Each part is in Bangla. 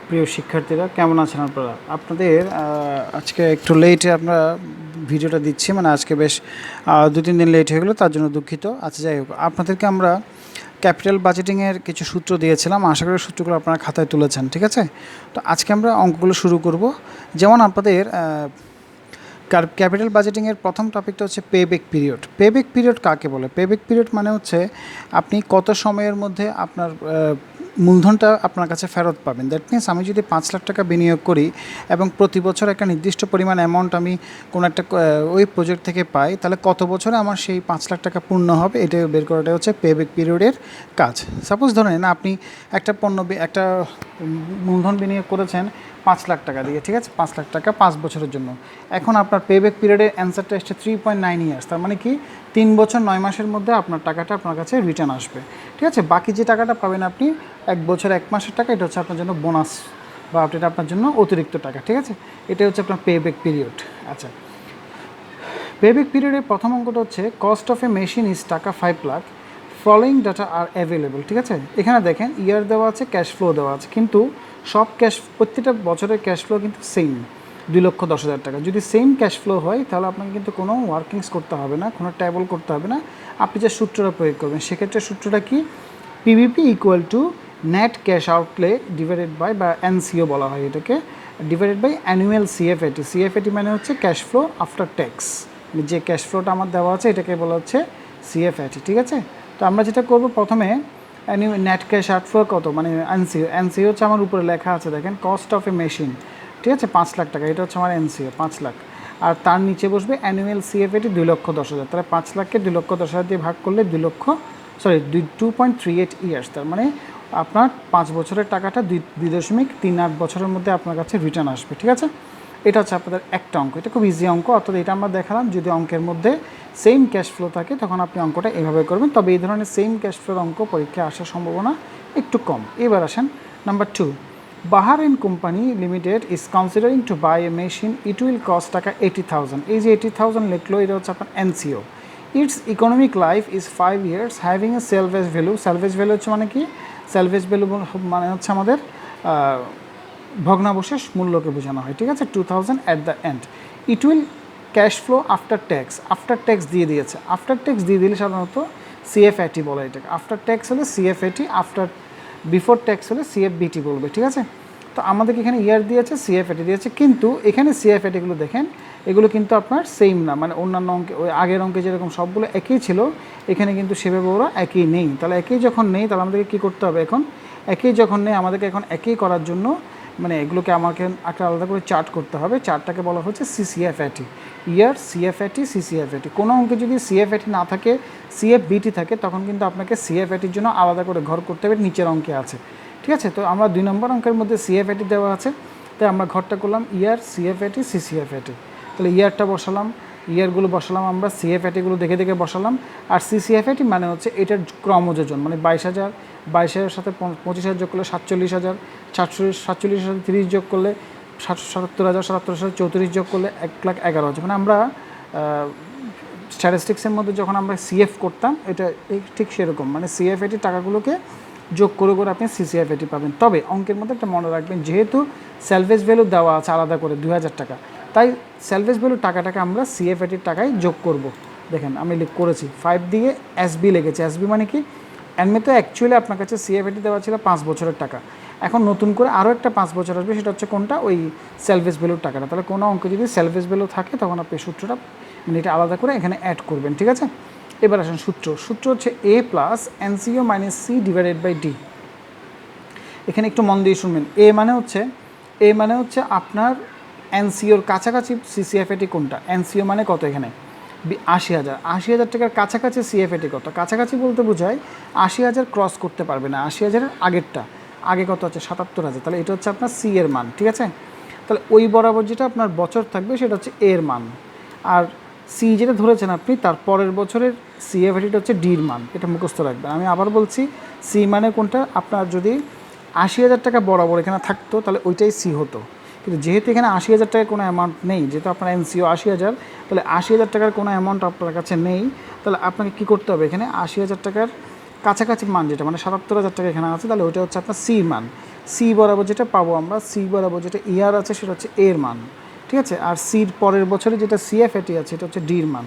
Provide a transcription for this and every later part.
প্রিয় শিক্ষার্থীরা কেমন আছেন আপনারা? আপনাদের আজকে একটু লেটে আমরা ভিডিওটা দিচ্ছি, মানে আজকে বেশ 2-3 দিন লেট হয়ে গেলো, তার জন্য দুঃখিত। আচ্ছা, যাই হোক, আপনাদেরকে আমরা ক্যাপিটাল বাজেটিংয়ের কিছু সূত্র দিয়েছিলাম, আশা করি সূত্রগুলো আপনারা খাতায় তুলেছেন, ঠিক আছে? তো আজকে আমরা অঙ্কগুলো শুরু করব। যেমন আপনাদের ক্যাপিটাল বাজেটিংয়ের প্রথম টপিকটা হচ্ছে পেব্যাক পিরিয়ড। পেব্যাক পিরিয়ড কাকে বলে? পেব্যাক পিরিয়ড মানে হচ্ছে আপনি কত সময়ের মধ্যে আপনার মূলধনটা আপনার কাছে ফেরত পাবেন। দ্যাট মিনস আমি যদি 5 লাখ টাকা বিনিয়োগ করি এবং প্রতি বছর একটা নির্দিষ্ট পরিমাণ অ্যামাউন্ট আমি কোনো একটা ওই প্রজেক্ট থেকে পাই, তাহলে কত বছরে আমার সেই 5 লাখ টাকা পূর্ণ হবে, এটা বের করাটা হচ্ছে পেব্যাক পিরিয়ডের কাজ। সাপোজ ধরেন আপনি একটা একটা মূলধন বিনিয়োগ করেছেন 5 লাখ টাকা দিয়ে, ঠিক আছে? 5 লাখ টাকা 5 বছরের জন্য। এখন আপনার পেব্যাক পিরিয়ডের অ্যান্সারটা এসছে 3.9 ইয়ার্স। তার মানে কি 3 বছর 9 মাসের মধ্যে আপনার টাকাটা আপনার কাছে রিটার্ন আসবে, ঠিক আছে? বাকি যে টাকাটা পাবেন আপনি 1 বছর 1 মাসের টাকা, এটা হচ্ছে আপনার জন্য বোনাস বা এটা আপনার জন্য অতিরিক্ত টাকা, ঠিক আছে? এটা হচ্ছে আপনার পেব্যাক পিরিয়ড। আচ্ছা, পেব্যাক পিরিয়ডের প্রথম অঙ্কটা হচ্ছে cost of A machine is টাকা 5 লাখ, ফলোয়িং ডাটা আর অ্যাভেলেবল, ঠিক আছে? এখানে দেখেন ইয়ার দেওয়া আছে, ক্যাশ ফ্লো দেওয়া আছে, কিন্তু সব প্রত্যেকটা বছরের ক্যাশ ফ্লো কিন্তু সেম 2,10,000 টাকা। যদি সেম ক্যাশ ফ্লো হয় তাহলে আপনাকে কিন্তু কোনো ওয়ার্কিংস করতে হবে না, কোনো ট্যাবল করতে হবে না, আপনি যে সূত্রটা প্রয়োগ করবেন সেক্ষেত্রে সূত্রটা কি? PVP equal to net cash outlay divided by, বা এনসিও বলা হয় এটাকে, divided by annual CFAT. CFAT মানে হচ্ছে ক্যাশ ফ্লো আফটার ট্যাক্স। যে ক্যাশ ফ্লোটা আমার দেওয়া আছে এটাকে বলা হচ্ছে সিএফএটি, ঠিক আছে? তো আমরা যেটা করব, প্রথমে নেট ক্যাশ আউটফ্লো কত, মানে এনসিও। এনসিও হচ্ছে আমার উপরে লেখা আছে, দেখেন, কস্ট অফ এ মেশিন, ঠিক আছে? 5 লাখ টাকা, এটা হচ্ছে আমার এনসিও 5 লাখ। আর তার নিচে বসবে অ্যানুয়াল সিএফএটি 2,10,000। তাহলে 5 লাখকে 2,10,000 দিয়ে ভাগ করলে 2.38 ইয়ার্স। তার মানে আপনার 5 বছরের টাকাটা 2.38 বছরের মধ্যে আপনার কাছে রিটার্ন আসবে, ঠিক আছে? এটা হচ্ছে আপনাদের একটা অঙ্ক। এটা খুব ইজি অঙ্ক, অর্থাৎ এটা আমরা দেখালাম। যদি অঙ্কের মধ্যে সেম ক্যাশ ফ্লো থাকে তখন আপনি অঙ্কটা এভাবে করবেন, তবে এই ধরনের সেম ক্যাশ ফ্লোর অঙ্ক পরীক্ষায় আসার সম্ভাবনা একটু কম। এবার আসেন number 2। Bahar and company limited is considering to buy a machine, it will cost টাকা 80,000। এই যে 80,000 লিখলো, এটা হচ্ছে আপনার NCO. Its economic life is 5 years, having a salvage value. Salvage value হচ্ছে মানে কি? সেলভেজ ভ্যালু মানে হচ্ছে আমাদের ভগ্নাবশেষ মূল্যকে বোঝানো হয়, ঠিক আছে? 2,000 at the end. It will cash flow after tax. After tax দিয়ে দিয়েছে। আফটার ট্যাক্স দিয়ে দিলে সাধারণত সিএফএটি বলে এটাকে। আফটার ট্যাক্স হলে সিএফএটি, বিফোর ট্যাক্স হলে সিএফবিটি বলবে, ঠিক আছে? তো আমাদেরকে এখানে ইয়ার দিয়েছে, সিএফএটি দিয়েছে, কিন্তু এখানে সিএফএটিগুলো দেখেন, এগুলো কিন্তু আপনার সেম না, মানে অন্যান্য অঙ্কে, ওই আগের অঙ্কে যেরকম সবগুলো একই ছিল, এখানে কিন্তু সেভাবে ওরা একই নেই। তাহলে একই যখন নেই, তাহলে আমাদেরকে কী করতে হবে এখন? একই যখন নেই, আমাদেরকে এখন একই করার জন্য মানে এগুলোকে আমাকে একটা আলাদা করে চার্ট করতে হবে। চার্টটাকে বলা হচ্ছে সিসিএফএটি। ইয়ার, সিএফএটি, সিসিএফএটি। কোনো অঙ্কে যদি সিএফএটি না থাকে, সিএফবিটি থাকে, তখন কিন্তু আপনাকে সিএফএটির জন্য আলাদা করে ঘর করতে হবে, নিচের অঙ্কে আছে, ঠিক আছে? তো আমরা 2 নম্বর অঙ্কের মধ্যে সিএফএটি দেওয়া আছে, তাই আমরা ঘরটা করলাম ইয়ার, সিএফএটি, সিসিএফএটি। তাহলে ইয়ারটা বসালাম, ইয়ারগুলো বসালাম আমরা, সিএফএটিগুলো দেখে দেখে বসালাম। আর সিসিএফএটি মানে হচ্ছে এটার ক্রমযোজন, মানে 22,000, 22,000 সাথে 25,000 যোগ করলে 47,000, 47,000 সাথে 30 যোগ করলে 77,000, 77,000 সাথে 34 যোগ করলে 1,11,000। মানে আমরা স্ট্যাটিস্টিক্সের মধ্যে যখন আমরা সিএফ করতাম, এটা ঠিক সেরকম, মানে সিএফএটির টাকাগুলোকে যোগ করে করে আপনি সিসিএফএটি পাবেন। তবে অঙ্কের মধ্যে একটা মনে রাখবেন, যেহেতু সেলভেজ ভ্যালু দেওয়া আছে আলাদা করে 2,000 টাকা, তাই সেলভেজ ভ্যালু টাকাটাকে আমরা সিএফএটির টাকায় যোগ করব। দেখেন আমি করেছি 5 দিয়ে এসবি লেগেছে। এসবি মানে কি? এমনি তো অ্যাকচুয়ালি আপনার কাছে সিএফএটি দেওয়া ছিল 5 বছরের টাকা, এখন নতুন করে আরও একটা 5 বছর আসবে, সেটা হচ্ছে কোনটা? ওই সেলভেজ ভ্যালুর টাকাটা। তাহলে কোনো অঙ্কে যদি সেলভেজ ভ্যালু থাকে তখন আপনি সূত্রটা, মানে এটা আলাদা করে এখানে অ্যাড করবেন, ঠিক আছে? এবার আসেন সূত্র হচ্ছে A plus NCO minus C divided by D. এখানে একটু মন দিয়ে শুনবেন। এ মানে হচ্ছে আপনার এনসিওর কাছাকাছি সিসিএফএটি কোনটা? এনসিও মানে কত? এখানে 80,000। 80,000 টাকার কাছাকাছি সিএফএটি কত? কাছাকাছি বলতে বোঝায় 80,000 ক্রস করতে পারবে না, 80,000-এর আগেরটা। আগে কত আছে? 77,000। তাহলে এটা হচ্ছে আপনার সি এর মান, ঠিক আছে? তাহলে ওই বরাবর যেটা আপনার বছর থাকবে সেটা হচ্ছে এর মান, আর সি যেটা ধরেছেন আপনি তার পরের বছরের সিএফএটিটা হচ্ছে ডির মান। এটা মুখস্থ রাখবেন। আমি আবার বলছি, সি মানে কোনটা? আপনার যদি 80,000 টাকা বরাবর এখানে থাকতো তাহলে ওইটাই সি হতো, কিন্তু যেহেতু এখানে 80,000 টাকার কোনো অ্যামাউন্ট নেই, যেহেতু আপনার এনসিও 80,000, তাহলে 80,000 টাকার কোনো অ্যামাউন্ট আপনার কাছে নেই। তাহলে আপনাকে কী করতে হবে? এখানে 80,000 টাকার কাছাকাছি মান যেটা, মানে 77,000 টাকা এখানে আছে, তাহলে ওইটা হচ্ছে আপনার সি মান। সি বরাবর যেটা পাবো আমরা, সি বরাবর যেটা ইয়ার আছে সেটা হচ্ছে এর মান, ঠিক আছে। আর সির পরের বছরে যেটা সিএফএটি আছে এটা হচ্ছে ডির মান।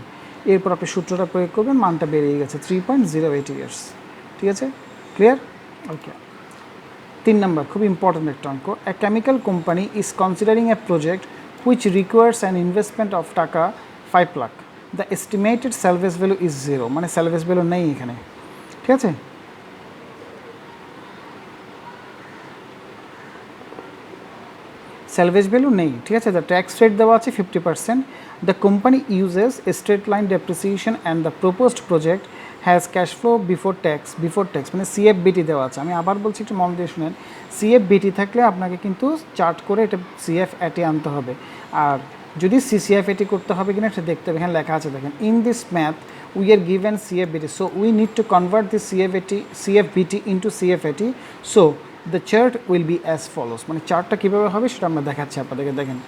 এরপর আপনি সূত্রটা প্রয়োগ করবেন, মানটা বেরিয়ে গেছে 3.08 ইয়ার্স, ঠিক আছে, ক্লিয়ার? ওকে। 3 নাম্বার খুব ইম্পর্ট্যান্ট একটা অঙ্ক। A chemical company is considering A project which requires an investment of টাকা 5 lakh, the estimated salvage value is 0, মানে স্যালভেজ ভ্যালু নেই এখানে, ঠিক আছে। স্যালভেজ ভ্যালু নেই, ঠিক আছে। দ্য ট্যাক্স রেট দেওয়া আছে 50%, the company uses straight line depreciation and the proposed project has cash flow before tax মানে সিএফবিটি দেওয়া আছে। আমি আবার বলছি, একটু মন দিয়ে শুনেন, সিএফবিটি থাকলে আপনাকে কিন্তু চার্ট করে এটা সিএফএটি আনতে হবে, আর যদি সিসিএফএটি করতে হবে কিনা এটা দেখতে হবে। এখানে লেখা আছে দেখেন, in this math we are given CFBT, so we need to convert this CFBT into CFAT, so the chart will be as follows. মানে চার্টটা কীভাবে হবে সেটা আমরা দেখাচ্ছি আপনাদেরকে। দেখেন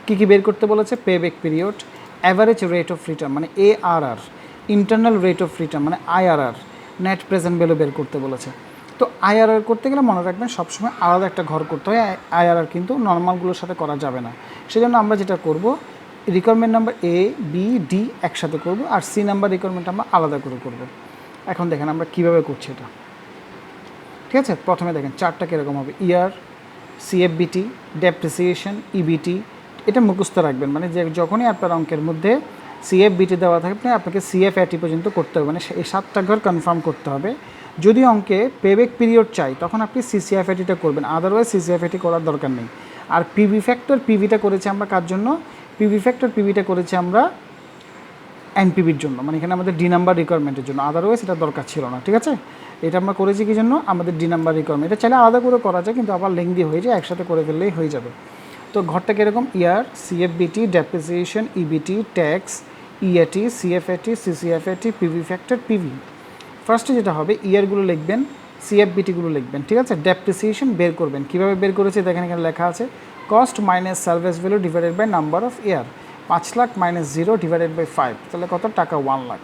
কী কী বের করতে বলেছে, pay back period, average rate of return মানে ARR, internal rate of return মানে IRR, নেট প্রেজেন্ট ভ্যালু বের করতে বলেছে। তো IRR করতে গেলে মনে রাখবেন সবসময় আলাদা একটা ঘর করতে হয়, IRR কিন্তু নর্মালগুলোর সাথে করা যাবে না। সেজন্য আমরা যেটা করব, requirement number A, B, D একসাথে করব, আর C নাম্বার রিকোয়ারমেন্ট আমরা আলাদা করে করব। এখন দেখেন আমরা কীভাবে করছি এটা, ঠিক আছে। প্রথমে দেখেন চার্টটা কীরকম হবে, ইয়ার, সিএফবিটি, ডেপ্রিসিয়েশন, ইবিটি, এটা মুখস্থ রাখবেন। মানে যে যখনই আপনার অঙ্কের মধ্যে সিএফবিটি দেওয়া থাকবে আপনাকে সিএফএটি পর্যন্ত করতে হবে, মানে এই 7টা ঘর কনফার্ম করতে হবে। যদি অঙ্কে পেব্যাক পিরিয়ড চাই তখন আপনি সিসিএফএটিটা করবেন, আদারওয়াইজ সিসিএফএটি করার দরকার নেই। আর পিভি ফ্যাক্টর পিভিটা করেছি আমরা কার জন্য, পিভি ফ্যাক্টর পিভিটা করেছি আমরা এনপিভির জন্য, মানে এখানে আমাদের ডি নাম্বার রিকোয়ারমেন্টের জন্য, আদারওয়াইজ এটা দরকার ছিল না, ঠিক আছে। এটা আমরা করেছি কি জন্য, আমাদের ডি নাম্বার রিকোয়ারমেন্ট। এটা চাইলে আলাদা করে করা যায় কিন্তু আবার লেংদি হয়ে যায়, একসাথে করে ফেললেই হয়ে যাবে। তো ঘরটা কীরকম, year, CFBT, depreciation, EBT, tax, EAT, CFAT, CCFAT, PV factor, PV. ফার্স্টে যেটা হবে, ইয়ারগুলো লিখবেন, সিএফবিটিগুলো লিখবেন, ঠিক আছে। ডেপ্রিসিয়েশন বের করবেন, কীভাবে বের করেছে দেখেন, এখানে লেখা আছে cost minus service value divided by number of year, 5 lakh minus 0 divided by 5, তাহলে কত টাকা, 1 লাখ,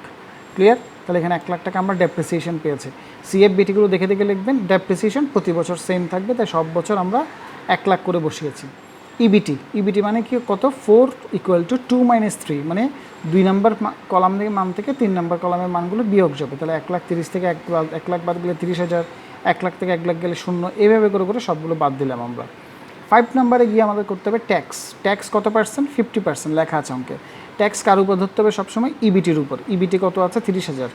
ক্লিয়ার। তাহলে এখানে 1 লাখ টাকা আমরা ডেপ্রিসিয়েশন পেয়েছি। সিএফবিটিগুলো দেখে দেখে লিখবেন, ডেপ্রিসিয়েশন প্রতি বছর সেম থাকবে, তাই সব বছর আমরা 1 লাখ করে বসিয়েছি। ইবিটি মানে কি, কত, 4 = 2 - 3, মানে 2 নম্বর কলাম থেকে মান থেকে 3 নম্বর কলামের মানগুলো বিয়োগ যাবে। তাহলে 1,30,000 থেকে 1 লাখ বাদ গেলে 30,000, 1 লাখ থেকে 1 লাখ গেলে 0, এইভাবে করে করে সবগুলো বাদ দিলাম আমরা। 5 নম্বরে গিয়ে আমাদের করতে হবে ট্যাক্স। ট্যাক্স কত পার্সেন্ট, 50% লেখা আছে অঙ্কে। ট্যাক্স কার উপর ধরতে হবে সবসময়, ইবিটির উপর। ইবিটি কত আছে, 30,000,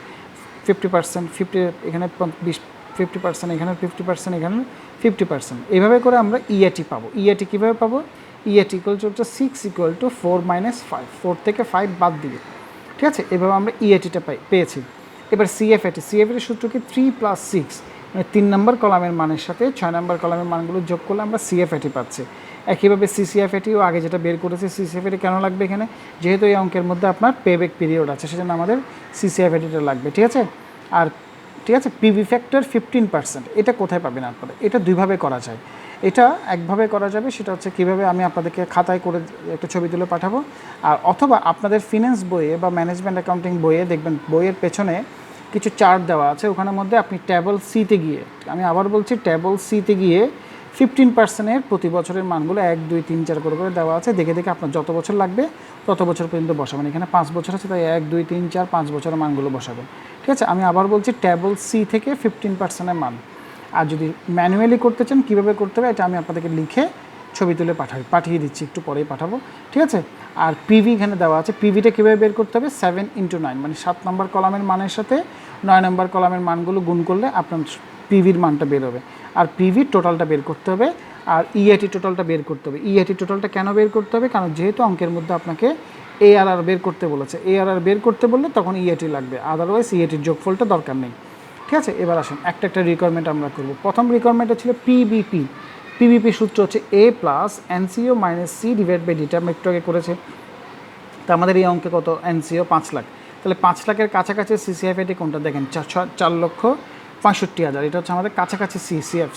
50%, 50 এখানে 50%, এখানে 50%, এখানে 50%, এইভাবে করে আমরা ইএটি পাবো। ইএটি কীভাবে পাবো, ইএটি = 6 = 4 - 5, 4 থেকে 5 বাদ দিয়ে, ঠিক আছে। এভাবে আমরা ইএটিটা পেয়েছি। এবার সিএফএটির সূত্র কি, 3 + 6, মানে 3 নম্বর কলামের মানের সাথে 6 নম্বর কলামের মানগুলো যোগ করলে আমরা সিএফএটি পাচ্ছি। একইভাবে সিসিএফএটিও আগে যেটা বের করেছে, সিসিএফএটি কেন লাগবে এখানে, যেহেতু এই অঙ্কের মধ্যে আপনার পেব্যাক পিরিয়ড আছে, সেজন্য আমাদের সিসিএফএটিটা লাগবে, ঠিক আছে। আর ঠিক আছে, পিভি ফ্যাক্টর 15%, এটা কোথায় পাবেন আপনারা, এটা দুইভাবে করা যায়। এটা একভাবে করা যাবে, সেটা হচ্ছে কীভাবে, আমি আপনাদেরকে খাতায় করে একটা ছবি তুলে পাঠাবো, আর অথবা আপনাদের ফিন্যান্স বইয়ে বা ম্যানেজমেন্ট অ্যাকাউন্টিং বইয়ে দেখবেন, বইয়ের পেছনে কিছু চার্ট দেওয়া আছে, ওখানের মধ্যে আপনি ট্যাবল সিতে গিয়ে, আমি আবার বলছি ট্যাবল সিতে গিয়ে 15%-এর প্রতি বছরের মানগুলো 1, 2, 3, 4 করে দেওয়া আছে, দেখে দেখে আপনার যত বছর লাগবে তত বছর পর্যন্ত বসাবেন। এখানে 5 বছর আছে, তাই 1, 2, 3, 4, 5 বছরের মানগুলো বসাবেন, ঠিক আছে। আমি আবার বলছি ট্যাবল সি থেকে 15%-এর মান। আর যদি ম্যানুয়ালি করতে চান কীভাবে করতে হবে, এটা আমি আপনাদেরকে লিখে ছবি তুলে পাঠিয়ে দিচ্ছি, একটু পরেই পাঠাবো, ঠিক আছে। আর পিভি এখানে দেওয়া আছে, পিভিটা কীভাবে বের করতে হবে, 7 × 9, মানে 7 নম্বর কলামের মানের সাথে 9 নম্বর কলামের মানগুলো গুণ করলে আপনার পিভির মানটা বের হবে। আর পিভির টোটালটা বের করতে হবে, আর ইএটি টোটালটা বের করতে হবে। ইএটি টোটালটা কেন বের করতে হবে, কারণ যেহেতু অঙ্কের মধ্যে আপনাকে ARR বের করতে বলেছে, ARR বের করতে বললে তখন ইএটি লাগবে, আদারওয়াইজ ইএটির যোগফলটা দরকার নেই, ঠিক আছে। এবার আসেন একটা একটা রিকোয়ারমেন্ট আমরা করব। প্রথম রিকোয়ারমেন্টটা ছিল পিবিপি। পিবিপি সূত্র হচ্ছে A + NCO - C / DT, আমরা একটু আগে করেছি। তো আমাদের এই অঙ্কে কত, NCO 5 লাখ, তাহলে 5 লাখের কাছাকাছি সিসিএফএটি কোনটা দেখেন, 4,65,000, এটা হচ্ছে আমাদের কাছাকাছি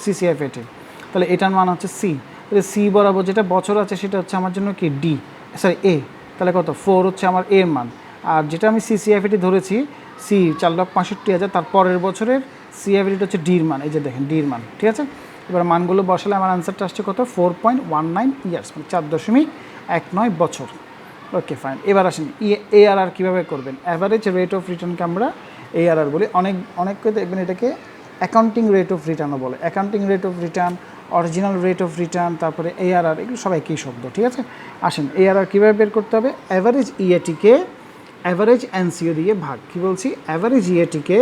সিসিএফএটি, তাহলে এটার মান হচ্ছে C। তাহলে C বরাবর যেটা বছর আছে সেটা হচ্ছে আমার জন্য কি, A, তাহলে কত, 4 হচ্ছে আমার এর মান। আর যেটা আমি সিসিএফএটি ধরেছি C, 4,65,000, তার পরের বছরের সিএফএটিটা হচ্ছে ডির মান, এই যে দেখেন ডির মান, ঠিক আছে। এবার মানগুলো বসালে আমার আনসারটা আসছে কত 4.19 ইয়ার্স, মানে 4.19 বছর। Okay fine. এবার আসেন ARR কীভাবে করবেন। অ্যাভারেজ রেট অফ রিটার্নকে আমরা ARR বলি। অনেককে দেখবেন এটাকে অ্যাকাউন্টিং রেট অফ রিটার্নও বলে। Accounting rate of return, original rate of return, তারপরে ARR, এগুলো সব একই শব্দ, ঠিক আছে। আসেন ARR কীভাবে বের করতে হবে। অ্যাভারেজ ইএটিকে অ্যাভারেজ এনসিও দিয়ে ভাগ, কী বলছি, অ্যাভারেজ ইএটিকে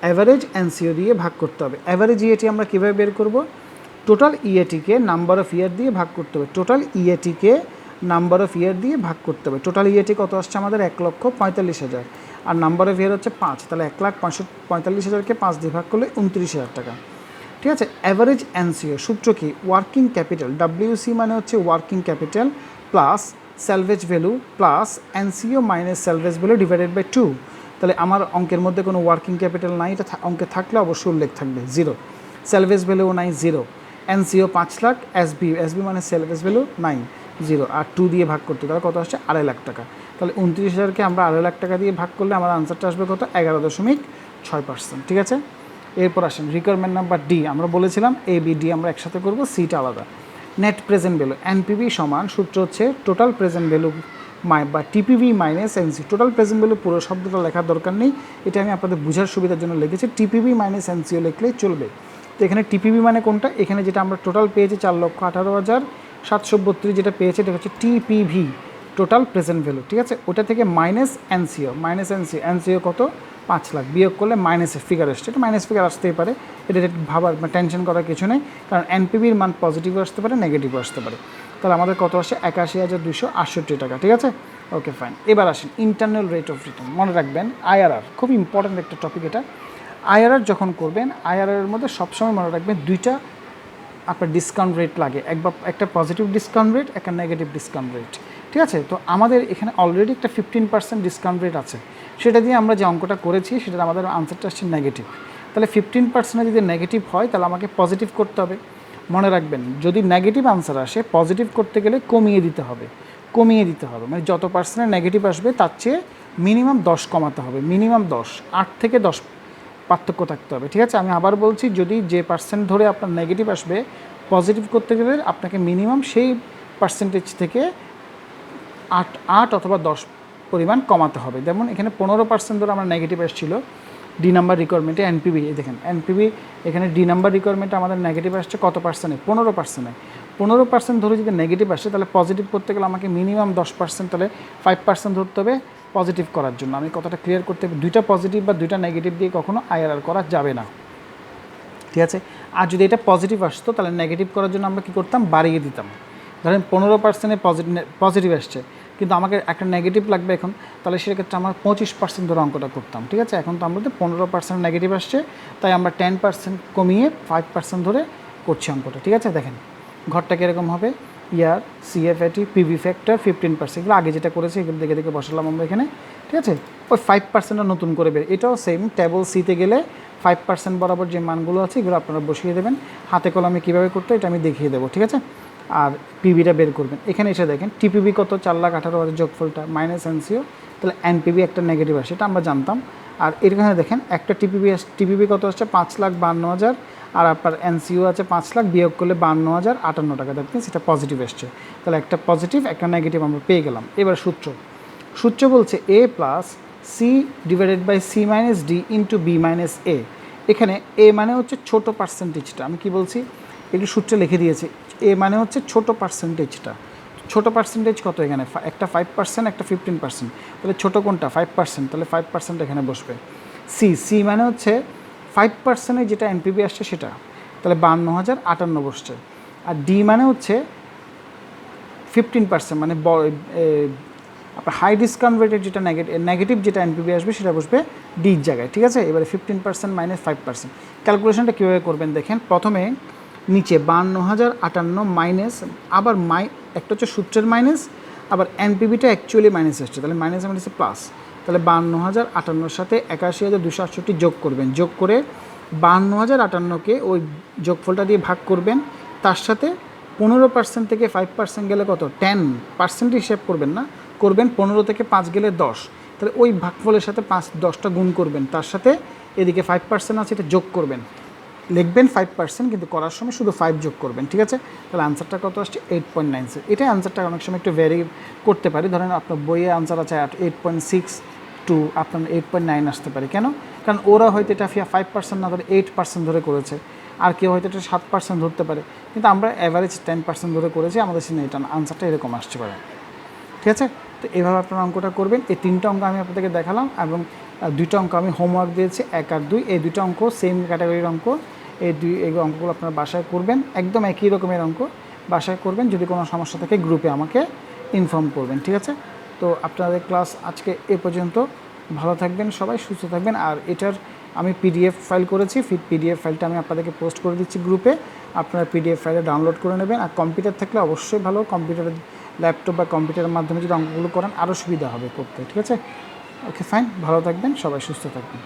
অ্যাভারেজ এনসিও দিয়ে ভাগ করতে হবে। অ্যাভারেজ ইএটি আমরা কীভাবে বের করব, টোটাল ইএটিকে নাম্বার অফ ইয়ার দিয়ে ভাগ করতে হবে। টোটাল ইএটিকে নাম্বার অফ ইয়ার দিয়ে ভাগ করতে হবে। টোটাল ইএটি কত আসছে আমাদের 1,45,000, আর নাম্বার অফ ইয়ার হচ্ছে 5, তাহলে 1,45,000কে 5 দিয়ে ভাগ করলে 29,000 টাকা, ঠিক আছে। অ্যাভারেজ এনসিও সূত্র কি, ওয়ার্কিং ক্যাপিটাল, WC মানে হচ্ছে working capital plus salvage value plus NCO minus salvage value divided by 2। তাহলে আমার অঙ্কের মধ্যে কোনো ওয়ার্কিং ক্যাপিটাল নাই, এটা অঙ্কে থাকলে অবশ্যই উল্লেখ থাকবে 0, স্যালভেজ ভ্যালুও নাই 0, এনসিও 5 লাখ, এসবি মানে স্যালভেজ ভ্যালু নাই 0, আর 2 দিয়ে ভাগ করতে, তাহলে কত আসছে 2.5 লাখ টাকা। তাহলে 29,000কে আমরা 2.5 লাখ টাকা দিয়ে ভাগ করলে আমার আনসারটা আসবে কত 11.6%, ঠিক আছে। এরপর আসেন রিকোয়ারমেন্ট নাম্বার ডি। আমরা বলেছিলাম ABD আমরা একসাথে করব, সিটা আলাদা। নেট প্রেজেন্ট ভ্যালু এনপিভি সমান, সূত্র হচ্ছে টোটাল প্রেজেন্ট ভ্যালু বা TPV minus NC. Total present value পুরো শব্দটা লেখার দরকার নেই, এটা আমি আপনাদের বোঝার সুবিধার জন্য লিখেছি। টিপিভি মাইনাস এনসিও লিখলেই চলবে। তো এখানে টিপিভি মানে কোনটা, এখানে যেটা আমরা টোটাল পেয়েছি 4,18,732 যেটা পেয়েছে এটা হচ্ছে টিপিভি, টোটাল প্রেজেন্ট ভ্যালু, ঠিক আছে। ওটা থেকে মাইনাস এনসিও কত 5 লাখ, বিয়োগ করলে মাইনাসের ফিগার আসছে। এটা মাইনাস ফিগার আসতেই পারে, এটা ভাবার টেনশন করার কিছু নেই, কারণ এনপিভির মান পজিটিভও আসতে পারে নেগেটিভও আসতে পারে। তাহলে আমাদের কত আসে 81,268 টাকা, ঠিক আছে। Okay fine. এবার আসেন ইন্টারনাল রেট অফ রিটার্ন। মনে রাখবেন IRR খুব ইম্পর্ট্যান্ট একটা টপিক এটা। IRR যখন করবেন, IRR এর মধ্যে সবসময় মনে রাখবেন দুইটা আপনার ডিসকাউন্ট রেট লাগে, একটা পজিটিভ ডিসকাউন্ট রেট, একটা নেগেটিভ ডিসকাউন্ট রেট, ঠিক আছে। তো আমাদের এখানে অলরেডি একটা 15% ডিসকাউন্ট রেট আছে, সেটা দিয়ে আমরা যে অঙ্কটা করেছি সেটা আমাদের আনসারটা আসছে নেগেটিভ। তাহলে 15% যদি নেগেটিভ হয় তাহলে আমাকে পজিটিভ করতে হবে। মনে রাখবেন যদি নেগেটিভ আনসার আসে পজিটিভ করতে গেলে কমিয়ে দিতে হবে, মানে যত পার্সেন্টের নেগেটিভ আসবে তার চেয়ে মিনিমাম 10 কমাতে হবে, মিনিমাম 10, 8 থেকে 10 পার্থক্য থাকতে হবে, ঠিক আছে। আমি আবার বলছি, যদি যে পার্সেন্ট ধরে আপনার নেগেটিভ আসবে পজিটিভ করতে গেলে আপনাকে মিনিমাম সেই পার্সেন্টেজ থেকে 8 অথবা 10 পরিমাণ কমাতে হবে। যেমন এখানে 15% ধরে আমার নেগেটিভ আসছিল ডি নাম্বার রিকোয়ারমেন্টে এনপিভি, দেখেন এনপিভি এখানে ডি নাম্বার রিকোয়ারমেন্টে আমাদের নেগেটিভ আসছে কত পার্সেন্টে, 15% ধরে যদি নেগেটিভ আসে তাহলে পজিটিভ করতে গেলে আমাকে মিনিমাম 10%, তাহলে 5% ধরতে হবে পজিটিভ করার জন্য। আমি কথাটা ক্লিয়ার করতে হবে, দুইটা পজিটিভ বা দুইটা নেগেটিভ দিয়ে কখনো IRR করা যাবে না, ঠিক আছে। আর যদি এটা পজিটিভ আসতো তাহলে নেগেটিভ করার জন্য আমরা কী করতাম, বাড়িয়ে দিতাম। ধরেন 15% পজিটিভ আসছে, কিন্তু আমাকে একটা নেগেটিভ লাগবে এখন, তাহলে সেক্ষেত্রে আমরা 25% ধরে অঙ্কটা করতাম, ঠিক আছে। এখন তো আমাদের 15% নেগেটিভ আসছে, তাই আমরা 10% কমিয়ে 5% ধরে করছি অঙ্কটা, ঠিক আছে। দেখেন ঘরটা কীরকম হবে, ইয়ার, CFAT, পিভি ফ্যাক্টর 15%, এগুলো আগে যেটা করেছি এগুলো দেখে দেখে বসালাম আমরা এখানে, ঠিক আছে। ওই 5%টা নতুন করে বের, এটাও সেম, টেবল সিতে গেলে 5% বরাবর যে মানগুলো আছে এগুলো আপনারা বসিয়ে দেবেন। হাতে কলমে কীভাবে করতে এটা আমি দেখিয়ে দেবো, ঠিক আছে। আর পিভিটা বের করবেন। এখানে এসে দেখেন টিপিভি কত 4,18,000 যোগফলটা মাইনাস এনসিও, তাহলে এনপিভি একটা নেগেটিভ আসে, এটা আমরা জানতাম। আর এখানে দেখেন একটা টিপিভি কত আসছে 5,52,000, আর আপনার এনসিও আছে 5 লাখ, বিয়োগ করলে 52,058 টাকা, দেখবেন সেটা পজিটিভ এসছে। তাহলে একটা পজিটিভ একটা নেগেটিভ আমরা পেয়ে গেলাম। এবার সূত্র বলছে A plus C divided by C minus D into B minus A. এখানে এ মানে হচ্ছে ছোটো পার্সেন্টেজটা, আমি কি বলছি একটু সূত্রে লিখে দিয়েছি, এ মানে হচ্ছে ছোটো পার্সেন্টেজটা। ছোটো পার্সেন্টেজ কত এখানে, একটা 5%, একটা 15%, তাহলে ছোটো কোনটা 5%, তাহলে 5% এখানে বসবে। সি মানে হচ্ছে 5%-এ যেটা এনপিভি আসছে সেটা, তাহলে 52,058 বসছে। আর ডি মানে হচ্ছে 15%, মানে আপনার হাই ডিসকাউন্ট রেটের যেটা নেগেটিভ যেটা এনপিভি আসবে সেটা বসবে ডির জায়গায়, ঠিক আছে। এবারে 15% মাইনাস 5%, ক্যালকুলেশনটা কীভাবে করবেন দেখেন। প্রথমে নিচে 52,058 মাইনাস, আবার একটা হচ্ছে সূত্রের মাইনাস, আবার এনপিভিটা অ্যাকচুয়ালি মাইনাস আসছে, তাহলে মাইনাস মাইনাসে প্লাস, তাহলে 52,058 সাথে 81,268 যোগ করবেন, যোগ করে 52,058কে ওই যোগফলটা দিয়ে ভাগ করবেন, তার সাথে 15% থেকে 5% গেলে কত 10% হিসাব করবেন না, করবেন 15 থেকে 5 গেলে 10, তাহলে ওই ভাগফলের সাথে 10টা গুণ করবেন, তার সাথে এদিকে 5% আছে এটা যোগ করবেন, লিখবেন 5%, কিন্তু করার সময় শুধু 5 যোগ করবেন, ঠিক আছে? তাহলে আনসারটা কত আসছে? 8.96। এটাই আনসারটা অনেক সময় একটু ভ্যারি করতে পারে। ধরেন আপনার বইয়ে আনসার আছে 8.6 টু আপনার 8.9 আসতে পারে। কেন? কারণ ওরা হয়তো এটা 5% না ধরে 8% ধরে করেছে, আর কেউ হয়তো এটা 7% ধরতে পারে, কিন্তু আমরা অ্যাভারেজ 10% ধরে করেছি, আমাদের সিনে এটা আনসারটা এরকম আসতে পারে, ঠিক আছে? তো এভাবে আপনারা অঙ্কটা করবেন। এই 3টা অঙ্ক আমি আপনাদেরকে দেখালাম, এবং 2টা অঙ্ক আমি হোমওয়ার্ক দিয়েছি 1 আর 2। এই 2টা অঙ্ক সেম ক্যাটাগরির অঙ্ক। এই অঙ্কগুলো আপনারা বাসায় করবেন, একদম একই রকমের অঙ্ক বাসায় করবেন। যদি কোনো সমস্যা থাকে গ্রুপে আমাকে ইনফর্ম করবেন, ঠিক আছে? তো আপনাদের ক্লাস আজকে এ পর্যন্ত। ভালো থাকবেন সবাই, সুস্থ থাকবেন। আর এটার আমি পিডিএফ ফাইল করেছি, পিডিএফ ফাইলটা আমি আপনাদেরকে পোস্ট করে দিচ্ছি গ্রুপে, আপনারা পিডিএফ ফাইলে ডাউনলোড করে নেবেন। আর কম্পিউটার থাকলে অবশ্যই ভালো, কম্পিউটারের ল্যাপটপ বা কম্পিউটারের মাধ্যমে যদি অঙ্কগুলো করান আরও সুবিধা হবে করতে, ঠিক আছে? ওকে ফাইন, ভালো থাকবেন সবাই, সুস্থ থাকবেন।